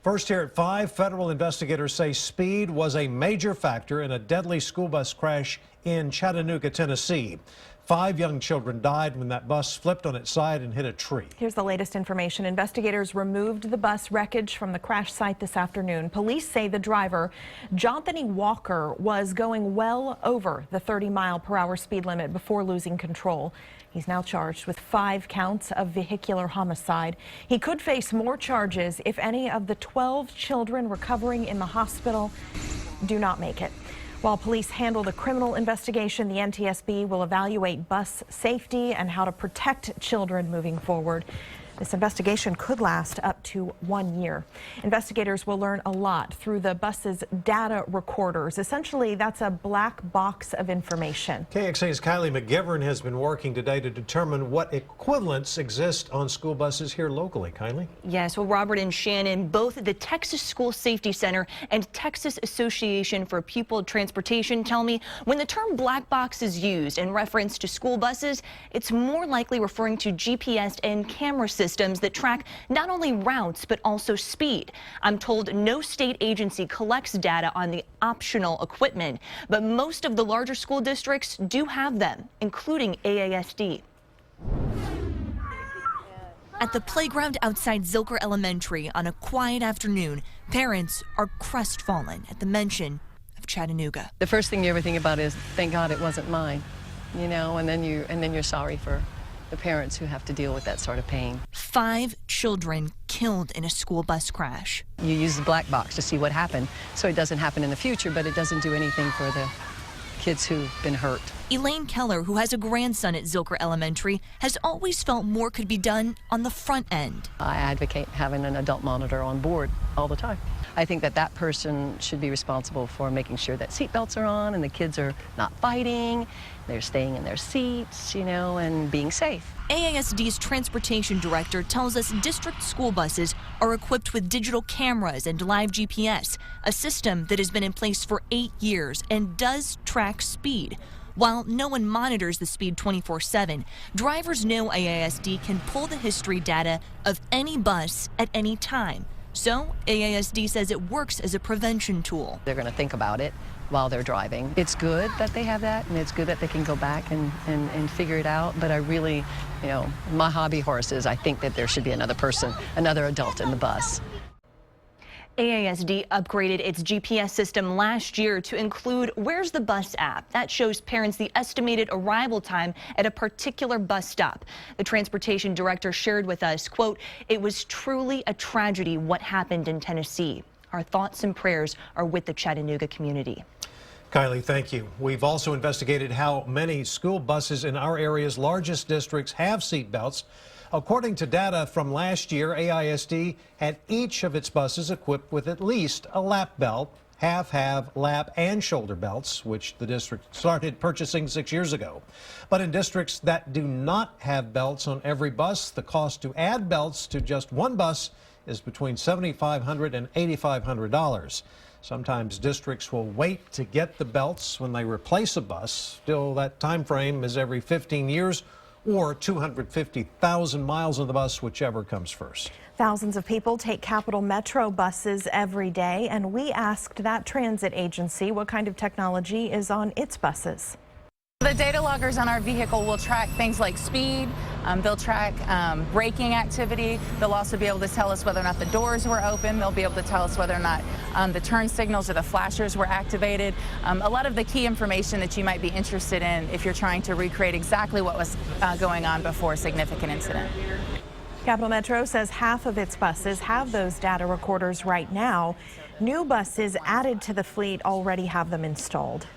First here at 5, federal investigators say speed was a major factor in a deadly school bus crash in Chattanooga, Tennessee. 5 young children died when that bus flipped on its side and hit a tree. Here's the latest information. Investigators removed the bus wreckage from the crash site this afternoon. Police say the driver, Jonathan Walker, was going well over the 30-mile-per-hour speed limit before losing control. He's now charged with 5 counts of vehicular homicide. He could face more charges if any of the 12 children recovering in the hospital do not make it. While police handle the criminal investigation, the NTSB will evaluate bus safety and how to protect children moving forward. This investigation could last up to 1 year. Investigators will learn a lot through the bus's data recorders. Essentially, that's a black box of information. KXAN's Kylie McGivern has been working today to determine what equivalents exist on school buses here locally. Kylie? Yes, well, Robert and Shannon, both the Texas School Safety Center and Texas Association for Pupil Transportation tell me when the term black box is used in reference to school buses, it's more likely referring to GPS and camera systems that track not only routes but also speed. I'm told no state agency collects data on the optional equipment, but most of the larger school districts do have them, including AASD. At the playground outside Zilker Elementary on a quiet afternoon, parents are crestfallen at the mention of Chattanooga. The first thing you ever think about is, thank God it wasn't mine, you know, and then you're sorry for the parents who have to deal with that sort of pain. 5 children killed in a school bus crash. You use the black box to see what happened, so it doesn't happen in the future, but it doesn't do anything for the kids who've been hurt. Elaine Keller, who has a grandson at Zilker Elementary, has always felt more could be done on the front end. I advocate having an adult monitor on board all the time. I think that person should be responsible for making sure that seatbelts are on and the kids are not fighting, they're staying in their seats, you know, and being safe. AASD's transportation director tells us district school buses are equipped with digital cameras and live GPS, a system that has been in place for 8 years and does track speed. While no one monitors the speed 24/7, drivers know AASD can pull the history data of any bus at any time. So AASD says it works as a prevention tool. They're going to think about it while they're driving. It's good that they have that, and it's good that they can go back and figure it out. But I really, you know, my hobby horse is I think that there should be another person, another adult in the bus. AASD upgraded its GPS system last year to include Where's the Bus app. That shows parents the estimated arrival time at a particular bus stop. The transportation director shared with us, quote, "It was truly a tragedy what happened in Tennessee. Our thoughts and prayers are with the Chattanooga community." Kylie, thank you. We've also investigated how many school buses in our area's largest districts have seat belts. According to data from last year, AISD had each of its buses equipped with at least a lap belt. Half have lap and shoulder belts, which the district started purchasing 6 years ago. But in districts that do not have belts on every bus, the cost to add belts to just one bus is between $7,500 and $8,500. Sometimes districts will wait to get the belts when they replace a bus. Still, that time frame is every 15 years or 250,000 miles on the bus, whichever comes first. Thousands of people take Capital Metro buses every day, and we asked that transit agency what kind of technology is on its buses. The data loggers on our vehicle will track things like speed, they'll track braking activity, they'll also be able to tell us whether or not the doors were open, they'll be able to tell us whether or not the turn signals or the flashers were activated. A lot of the key information that you might be interested in if you're trying to recreate exactly what was going on before a significant incident. Capital Metro says half of its buses have those data recorders right now. New buses added to the fleet already have them installed.